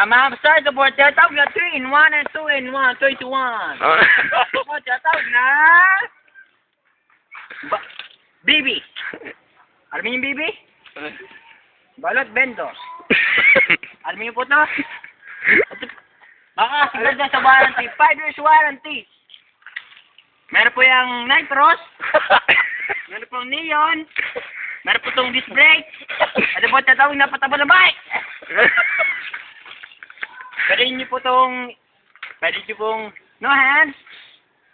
Ma'am, sir, the board tatawag na 3 in 1 and 2 in 1, 3 to 1. Board tatawag na... Bibi. Alam mo yung Bibi? Balot Bento. Alam mo yung puto? Baka sigurad dyan sa warranty. 5 years warranty. Meron po yung nitros. Meron pong neon. Meron po itong disc brake. At po tatawag na pataba ng bike. Pwede nyo po no hands,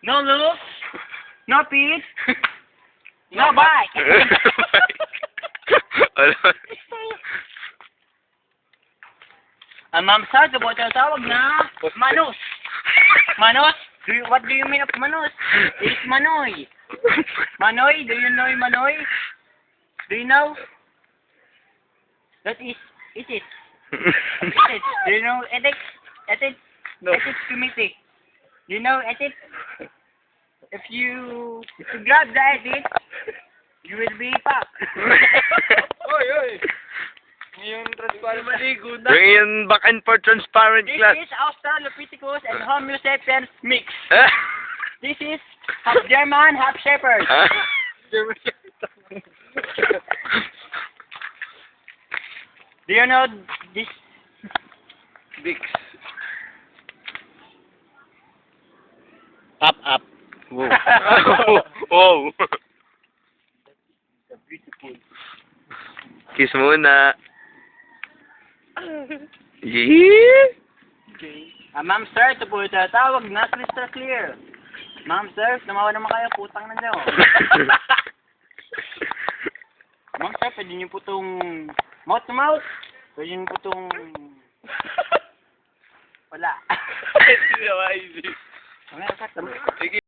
no looks, no feet, no bike. Ma'am sir, ito po tinatawag na Manus. Manus? What do you mean of Manus? It's Manoy. Manoy? Do you know Manoy? Do you know? That is, it is. Do you know ethics? Ethics? No. Ethics committee. Do you know ethics? If you grab the ethics, you will be packed. Oy, oy. Yung transparent maligo na. Bring in back and for transparent This glass. is Australopithecus and Homo sapiens mix. This is half German, half Shepherd. Do you know this? Dix. Up. Wow. Oh. Beautiful. Kiss muna. Yeah. Ma'am sir, ito po tawag na crystal clear. Ma'am sir, tumawa naman kayo, putang na nyo. Ma'am sir, pwede nyo po itong mouth to mouth. Pwede nyo po itong... Wala. Hindi na maisip. Sige.